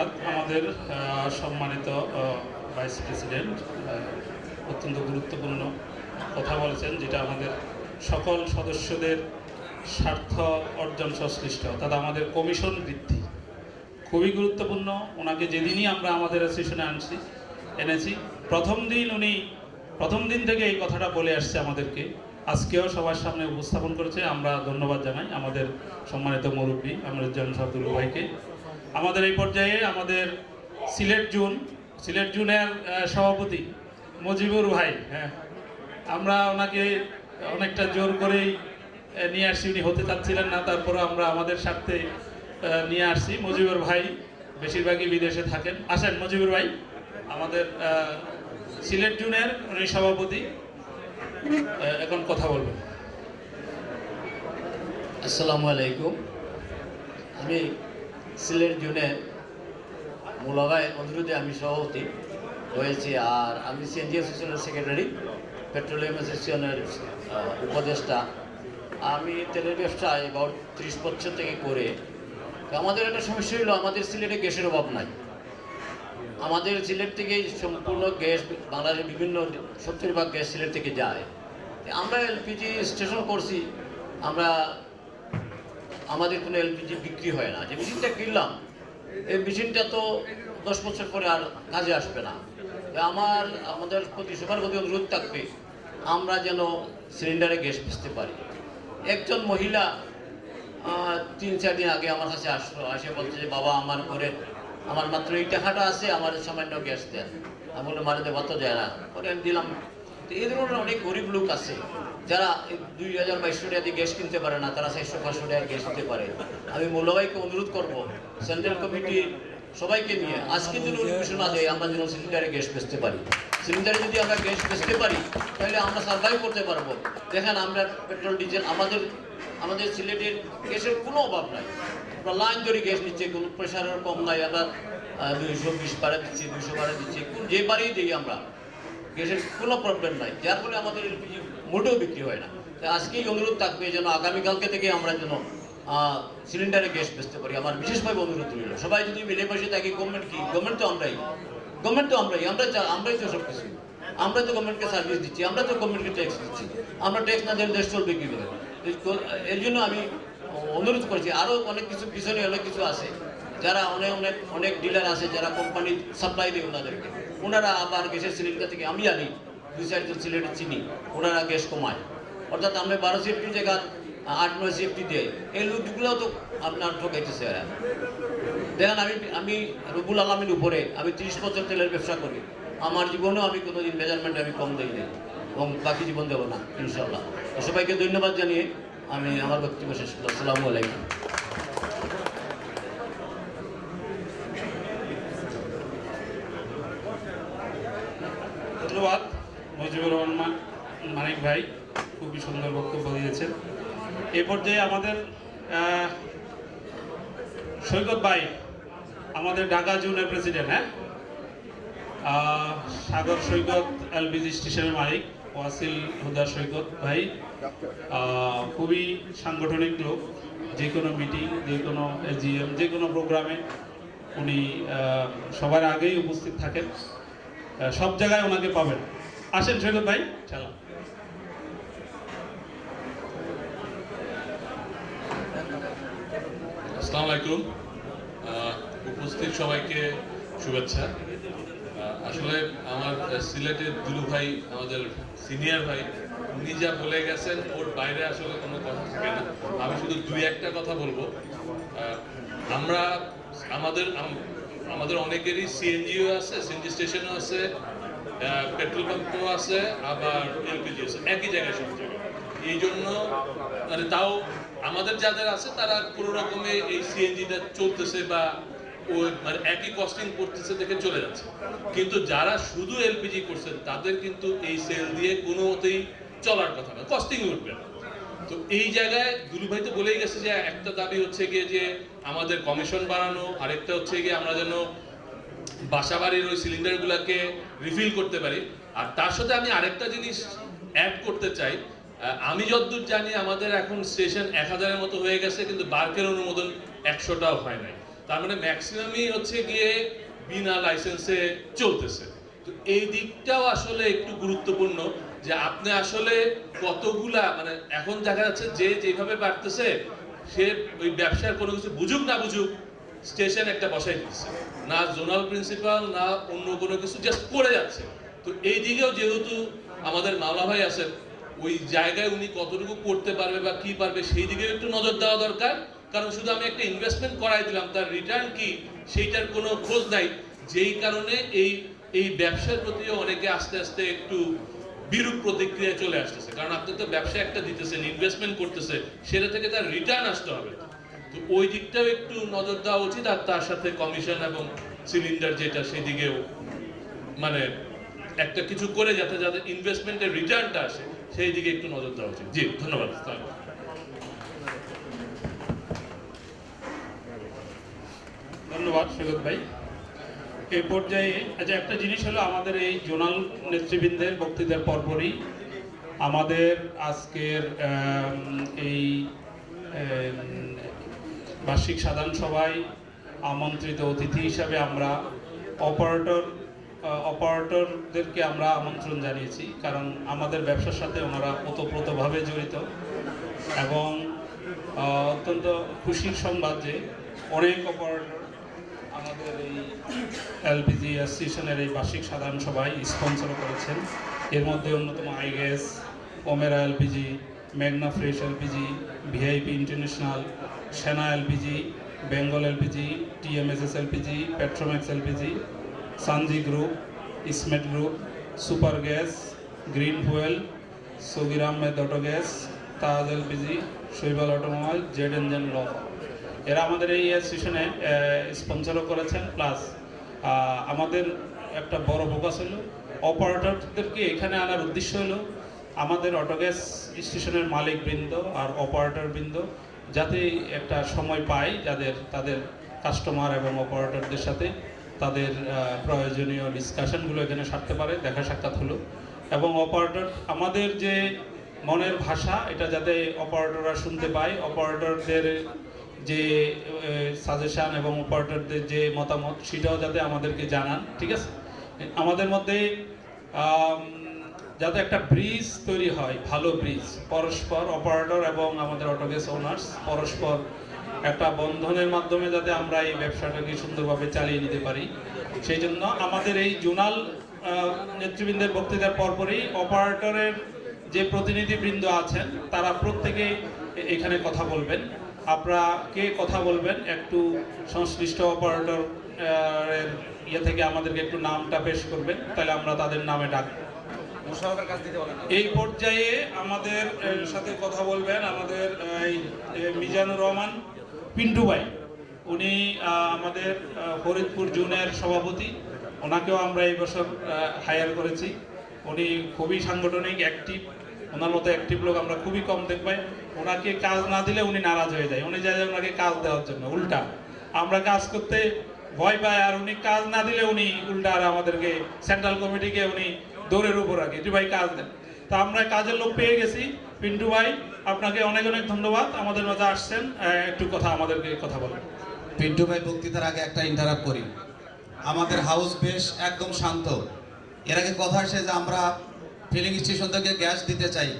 ধন্যবাদ আমাদের সম্মানিত ভাইস প্রেসিডেন্ট অত্যন্ত গুরুত্বপূর্ণ কথা বলেছেন, যেটা আমাদের সকল সদস্যদের স্বার্থ অর্জন সংশ্লিষ্ট, অর্থাৎ আমাদের কমিশন বৃদ্ধি খুবই গুরুত্বপূর্ণ। ওনাকে যেদিনই আমরা আমাদের অ্যাসোসিয়েশনে এনেছি প্রথম দিন থেকে এই কথাটা বলে আসছে আমাদেরকে, আজকেও সবার সামনে উপস্থাপন করেছে। আমরা ধন্যবাদ জানাই আমাদের সম্মানিত মুরব্বী আমাদের জনসাদুল ভাইকে। আমাদের এই পর্যায়ে আমাদের সিলেট জোনের সভাপতি মজিবুর ভাই, হ্যাঁ, আমরা ওনাকে অনেকটা জোর করেই নিয়ে আসছি, উনি হতে চাচ্ছিলেন না, তারপরে আমরা আমাদের স্বার্থে নিয়ে আসছি। মজিবুর ভাই বেশিরভাগই বিদেশে থাকেন। আসেন মজিবুর ভাই, আমাদের সিলেট জোনের উনি সভাপতি, এখন কথা বলবেন। আসসালামু আলাইকুম। আমি সিলেট জোনের মুলাগায় অনুরোধে আমি সভাপতি হয়েছি, আর আমি সিএনজি অ্যাসোসিয়েশনের সেক্রেটারি, পেট্রোলিয়াম অ্যাসোসিয়েশনের উপদেষ্টা। আমি তেলের ব্যবসায় এবার 30 বছর থেকে করে। আমাদের একটা সমস্যা হলো, আমাদের সিলেটে গ্যাসের অভাব নাই। আমাদের সিলেট থেকে সম্পূর্ণ গ্যাস বাংলাদেশের বিভিন্ন 70% গ্যাস সিলেট থেকে যায়। আমরা এলপিজি স্টেশন করছি, আমাদের কোনো এলপিজি বিক্রি হয় না। যে মেশিনটা কিনলাম, এই মেশিনটা তো 10 বছর পরে আর কাজে আসবে না। আমাদের প্রতি সবার প্রতি অনুরোধ থাকবে, আমরা যেন সিলিন্ডারে গ্যাস বেচতে পারি। একজন মহিলা 3-4 দিন আগে আমার কাছে আসে বলছে যে, বাবা আমার ঘরে আমার মাত্র এই টাকাটা আছে, আমার সামান্য গ্যাস দেন। আমি বললাম মারে দেওয়া তো যায় না, পরে আমি দিলাম। তো এই ধরনের অনেক গরিব লোক আছে যারা 2000-2200 টাকা দিয়ে গ্যাস কিনতে পারে না, তারা 400-500 টাকা গ্যাস দিতে পারে। আমি মোল্লাভাইকে অনুরোধ করবো, সেন্ট্রাল কমিটি সবাইকে নিয়ে আজকে যদি ঘোষণা দেয় আমরা যেন সিলিন্ডারে গ্যাস বেচতে পারি। সিলিন্ডারে যদি আমরা গ্যাস বেচতে পারি তাহলে আমরা সার্ভাইভ করতে পারবো। দেখেন আমরা পেট্রোল ডিজেল আমাদের সিলেটের গ্যাসের কোনো অভাব নাই। আমরা লাইন ধরে গ্যাস নিচ্ছে, কোনো প্রেশারের কম নাই। আমরা 220 বারে দিচ্ছি, 200 বারে দিচ্ছি, যে বারেই দিই আমরা, গ্যাসের কোনো প্রবলেম নাই। যার ফলে আমাদের এলপিজি মোটেও বিক্রি হয় না। আজকেই অনুরোধ থাকবে যেন আগামীকালকে থেকে আমরা যেন সিলিন্ডারে গ্যাস বেচতে পারি। আমার বিশেষভাবে অনুরোধ রইল, সবাই যদি মিলে বসে থাকি। গভর্নমেন্ট তো আমরাই তো সব কিছু। আমরা তো গভর্নমেন্টকে সার্ভিস দিচ্ছি, আমরা তো গভর্নমেন্টকে ট্যাক্স দিচ্ছি। আমরা ট্যাক্স না দিলে দেশ চলবে কী করে? এর জন্য আমি অনুরোধ করছি। আরও অনেক কিছু পিছনে অনেক কিছু আছে, যারা অনেক ডিলার আছে যারা কোম্পানি সাপ্লাই দেয় ওনাদেরকে, ওনারা আবার গ্যাসের সিলিন্ডার থেকে আমি জানি 2-4 জন সিলিন্ডার চিনি, ওনারা গ্যাস কমায়। অর্থাৎ আমরা 12 সেফটি জায়গা 8-9 সেফটি দেয়। এই লোকগুলোও তো আপনার ঠকাইতেছে এরা। দেখেন আমি রুবুল আলমীর উপরে আমি 30 বছর তেলের ব্যবসা করি। আমার জীবনেও আমি কোনোদিন মেজারমেন্টে আমি কম দিই না, এবং বাকি জীবন দেবো না ইনশাল্লাহ। সবাইকে ধন্যবাদ জানিয়ে আমি আমার বক্তব্য শেষ করলাম। আসসালামু আলাইকুম। ধন্যবাদ মজিবুর রহমান মানিক ভাই, খুবই সুন্দর বক্তব্য দিয়েছেন। এ পর্যায়ে আমাদের সৈকত ভাই, আমাদের ঢাকা জোনের প্রেসিডেন্ট, হ্যাঁ, সাগর সৈকত এলপিজি স্টেশনের মালিক, ওয়াসিল হুদা সৈকত ভাই খুবই সাংগঠনিক লোক। যে কোনো মিটিং, যে কোনো এজিএম, যে কোনো প্রোগ্রামে উনি সবার আগেই উপস্থিত থাকেন, সব জায়গায় ওনাকে পাবেন। আসেন সৈকত ভাই, চালা। আসসালামু আলাইকুম। উপস্থিত সবাইকে শুভেচ্ছা। আসলে আমার সিলেটের দুলু ভাই, আমাদের সিনিয়র ভাই, উনি যা বলে গেছেন ওর বাইরে আসলে কোনো কথা থাকে না। আমি শুধু 2-1টা কথা বলবো। আমরা আমাদের অনেকেরই সিএনজিও আছে, সিএনজি স্টেশনও আছে, পেট্রোল পাম্পও আছে, আবার এলপিজি আছে, একই জায়গায় সব জায়গায়। এই জন্য মানে তাও আমাদের যাদের আছে তারা কোনো রকমে এই সিএনজিটা চলতেছে বা মানে একই কস্টিং করতেছে দেখে চলে যাচ্ছে। কিন্তু যারা শুধু এলপিজি করছেন তাদের কিন্তু এই সেল দিয়ে কোনো মতেই চলার কথা না, কস্টিং উঠবে না। তো এই জায়গায় দুলু ভাই তো বলেই গেছে যে একটা দাবি হচ্ছে গিয়ে যে আমাদের কমিশন বাড়ানো, আরেকটা হচ্ছে গিয়ে আমরা যেন বাসা বাড়ির ওই সিলিন্ডারগুলোকে রিফিল করতে পারি। আর তার সাথে আমি আরেকটা জিনিস অ্যাড করতে চাই। আমি যতদূর জানি আমাদের এখন স্টেশন 1000-এর মতো হয়ে গেছে, কিন্তু বার্কের অনুমোদন 100টাও হয় নাই। তার মানে ম্যাক্সিমামই হচ্ছে গিয়ে বিনা লাইসেন্সে চলতেছে। তো এই দিকটাও আসলে একটু গুরুত্বপূর্ণ যে আপনি আসলে কতগুলা মানে এখন দেখা যাচ্ছে যে যেভাবে বাড়তেছে সে ওই ব্যবসার কোনো কিছু বুঝুক না বুঝুক স্টেশন একটা বসাই দিচ্ছে, না জোনাল প্রিন্সিপাল না অন্য কোনো কিছু, জাস্ট করে যাচ্ছে। তো এই দিকেও যেহেতু আমাদের মাওলা ভাই আছেন, ওই জায়গায় উনি কতটুকু করতে পারবে বা কি পারবে সেই দিকে একটু নজর দেওয়া দরকার। কারণ শুধু আমি একটা ইনভেস্টমেন্ট করাই দিলাম, তার রিটার্ন কি সেইটার কোনো খোঁজ নাই, যেই কারণে এই ব্যবসার প্রতিও অনেকে আস্তে আস্তে একটু বিরূপ প্রতিক্রিয়া চলে আসতেছে। কারণ আপনি তো ব্যবসা একটা দিতেছেন, ইনভেস্টমেন্ট করতেছে, সেটা থেকে তার রিটার্ন আসতে হবে। তো ওই দিকটাও একটু নজর দেওয়া উচিত, আর তার সাথে কমিশন এবং সিলিন্ডার যেটা সেদিকেও মানে একটা কিছু করে যাতে যাতে ইনভেস্টমেন্টের রিটার্নটা আসে সেই দিকে একটু নজর দেওয়া উচিত। জি ধন্যবাদ। ধন্যবাদ সৈকত ভাই। এই পর্যায়ে আচ্ছা একটা জিনিস হলো, আমাদের এই জোনাল নেতৃবৃন্দের বক্তৃতার পরপরই আমাদের আজকের এই বার্ষিক সাধারণ সভায় আমন্ত্রিত অতিথি হিসাবে আমরা অপারেটরদেরকে আমরা আমন্ত্রণ জানিয়েছি, কারণ আমাদের ব্যবসার সাথে ওনারা ওতপ্রোতভাবে জড়িত। এবং অত্যন্ত খুশির সংবাদ যে অনেক অপারেটর আমাদের এই এলপিজি অ্যাসোসিয়েশনের এই বার্ষিক সাধারণ সভায় স্পন্সর করেছেন। এর মধ্যে অন্যতম আইগ্যাস, ওমেরা এলপিজি, মেঘনা fresh LPG, VIP international, Sena LPG, Bengal LPG, TMSS LPG, Petromax LPG, সানজি গ্রুপ, স্মেট group, super gas, green fuel, Sagir Ahmed auto gas, Taj LPG, Shaibal automobile, জেড এনজেন ল। এরা আমাদের এই অ্যাসোসিয়েশনে স্পন্সরও করেছেন। প্লাস আমাদের একটা বড় ফোকাস হলো অপারেটরদেরকে এখানে আনার উদ্দেশ্য হলো আমাদের অটোগ্যাস স্টেশনের মালিকবৃন্দ আর অপারেটরবৃন্দ যাতে একটা সময় পায় তাদের কাস্টমার এবং অপারেটরদের সাথে তাদের প্রয়োজনীয় ডিসকাশনগুলো এখানে সারতে পারে। দেখা সাক্ষাৎ হলো এবং অপারেটর আমাদের যে মনের ভাষা এটা যাতে অপারেটররা শুনতে পায়, অপারেটরদের যে সাজেশান এবং অপারেটরদের যে মতামত সেটাও যাতে আমাদেরকে জানান। ঠিক আছে, আমাদের মধ্যে যাতে একটা ব্রিজ তৈরি হয়, ভালো ব্রিজ, পরস্পর অপারেটর এবং আমাদের অটোগ্যাস ওনার্স পরস্পর একটা বন্ধনের মাধ্যমে যাতে আমরা এই ব্যবসাটাকে সুন্দরভাবে চালিয়ে নিতে পারি। সেই জন্য আমাদের এই জোনাল নেতৃবৃন্দের বক্তৃতার পরপরই অপারেটরের যে প্রতিনিধিবৃন্দ আছেন তারা প্রত্যেকে এখানে কথা বলবেন। আপনারা কে কথা বলবেন একটু সংশ্লিষ্ট অপারেটর এর ইয়ে থেকে আমাদেরকে একটু নামটা পেশ করবেন, তাহলে আমরা তাদের নামে ডাকবো। এই পর্যায়ে আমাদের সাথে কথা বলবেন আমাদের মিজানুর রহমান পিন্টু ভাই। উনি আমাদের ফরিদপুর জোনের সভাপতি। ওনাকেও আমরা এই বছর হায়ার করেছি। উনি খুবই সাংগঠনিক অ্যাক্টিভ, ওনার মতো অ্যাক্টিভ লোক আমরা খুবই কম দেখবাই। ওনাকে কাজ না দিলে উনি নারাজ হয়ে যায়, উনি যায় ওনাকে কাজ দেওয়ার জন্য। উল্টা আমরা কাজ করতে ভয় পাই, আর উনি কাজ না দিলে উনি উল্টা আর আমাদেরকে সেন্ট্রাল কমিটিকে উনি দৌড়ের উপর রাখে যে ভাই কাজ দেন। তা আমরা কাজের লোক পেয়ে গেছি। পিন্টু ভাই আপনাকে অনেক অনেক ধন্যবাদ, আমাদের মাঝে আসছেন, একটু আমাদেরকে কথা বলেন। পিন্টু ভাই বক্তৃতার আগে একটা ইন্টারাপ্ট করি। আমাদের হাউস বেশ একদম শান্ত। এর আগে কথা আসে যে আমরা ফিলিং স্টেশন থেকে গ্যাস দিতে চাই,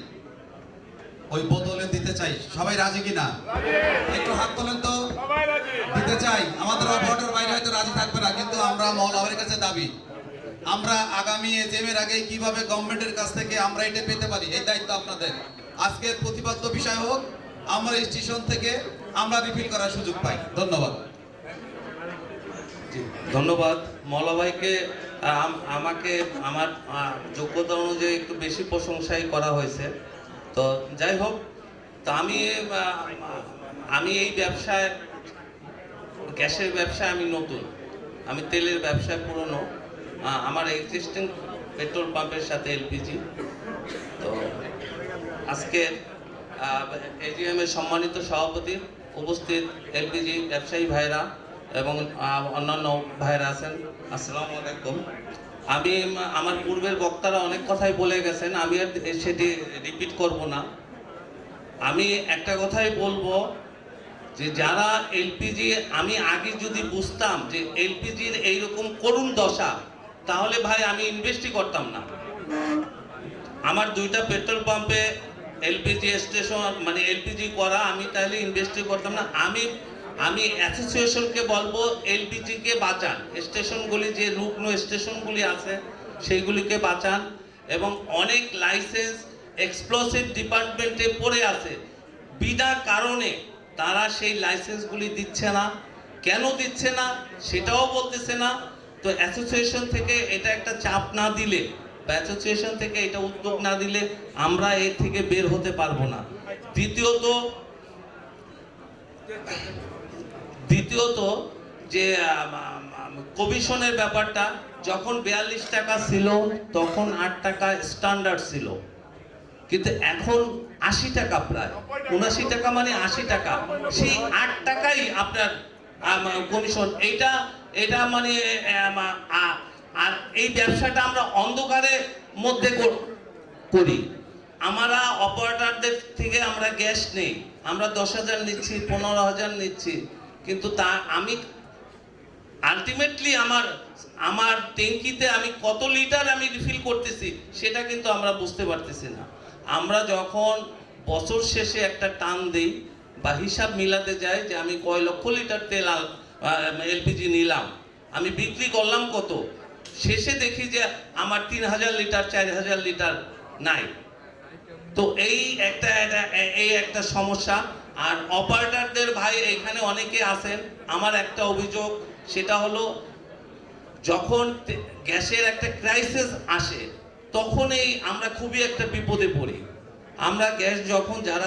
ওই বোতলে দিতে চাই। সবাই রাজি কিনা? একটু হাত তোলেন তো। দিতে চাই। আমাদের অপারেটর বাইরে হয়তো রাজি থাকবে না, কিন্তু আমরা মহলাভাইয়ের কাছে দাবি আমরা আগামী এজএমের আগে কিভাবে গভর্নমেন্টের কাছ থেকে আমরা এটা পেতে পারি, এই দায়িত্ব আপনাদের। আজকের প্রতিপাদ্য বিষয় হোক আমরা স্টেশন থেকে আমরা রিফিল করার সুযোগ পাই। ধন্যবাদ। ধন্যবাদ মৌলা ভাইকে। আমাকে আমার যোগ্যতা অনুযায়ী একটু বেশি প্রশংসাই করা হয়েছে। তো যাই হোক, তো আমি এই ব্যবসায়, গ্যাসের ব্যবসায় আমি নতুন, আমি তেলের ব্যবসায় পুরনো। আমার এক্সিস্টিং পেট্রোল পাম্পের সাথে এলপিজি। তো আজকে এজিএমের সম্মানিত সভাপতি, উপস্থিত এলপিজি ব্যবসায়ী ভাইরা এবং অন্যান্য ভাইরা আছেন, আসসালামু আলাইকুম। আমি আমার পূর্বের বক্তারা অনেক কথাই বলে গেছেন, আমি আর সেটি রিপিট করব না। আমি একটা কথাই বলবো যে যারা এলপিজি, আমি আগে যদি বুঝতাম যে এলপিজির এইরকম করুণ দশা, তাহলে ভাই আমি ইনভেস্টই করতাম না। আমার 2টা পেট্রোল পাম্পে এলপিজি স্টেশন, মানে এলপিজি করা, আমি তাহলে ইনভেস্টই করতাম না। আমি অ্যাসোসিয়েশনকে বলবো এলপিজিকে বাঁচান, স্টেশনগুলি যে রুগ্ন স্টেশনগুলি আছে সেইগুলিকে বাঁচান, এবং অনেক লাইসেন্স এক্সপ্লোসিভ ডিপার্টমেন্টে পড়ে আছে, বিনা কারণে তারা সেই লাইসেন্সগুলি দিচ্ছে না। কেন দিচ্ছে না সেটাও বলতেছে না। তো অ্যাসোসিয়েশন থেকে এটা একটা চাপ না দিলে, বা অ্যাসোসিয়েশন থেকে এটা উদ্যোগ না দিলে আমরা এর থেকে বের হতে পারবো না। দ্বিতীয়ত যে কমিশনের ব্যাপারটা, যখন 42 টাকা ছিল তখন 8 টাকা স্ট্যান্ডার্ড ছিল, কিন্তু এখন 80 টাকা, প্রায় 79 টাকা, মানে 80 টাকা। সেই 8 টাকাই আপনার কমিশন। এটা মানে আর এই ব্যবসাটা আমরা অন্ধকারের মধ্যে করি। আমরা অপারেটরদের থেকে আমরা গ্যাস নেই, আমরা 10,000 নিচ্ছি, 15,000 নিচ্ছি, কিন্তু তা আমি আলটিমেটলি আমার ট্যাঙ্কিতে আমি কত লিটার আমি রিফিল করতেছি সেটা কিন্তু আমরা বুঝতে পারতেছি না। আমরা যখন বছর শেষে একটা টান দিই বা হিসাব মিলাতে যাই যে আমি কয় লক্ষ লিটার তেল এলপিজি নিলাম, আমি বিক্রি করলাম কত, শেষে দেখি যে আমার 3,000 লিটার 4,000 লিটার নাই। তো এই একটা সমস্যা। আর অপারেটরদের ভাই এখানে অনেকে আছেন, আমার একটা অভিযোগ, সেটা হলো যখন গ্যাসের একটা ক্রাইসিস আসে তখনই আমরা খুবই একটা বিপদে পড়ি। আমরা গ্যাস যখন যারা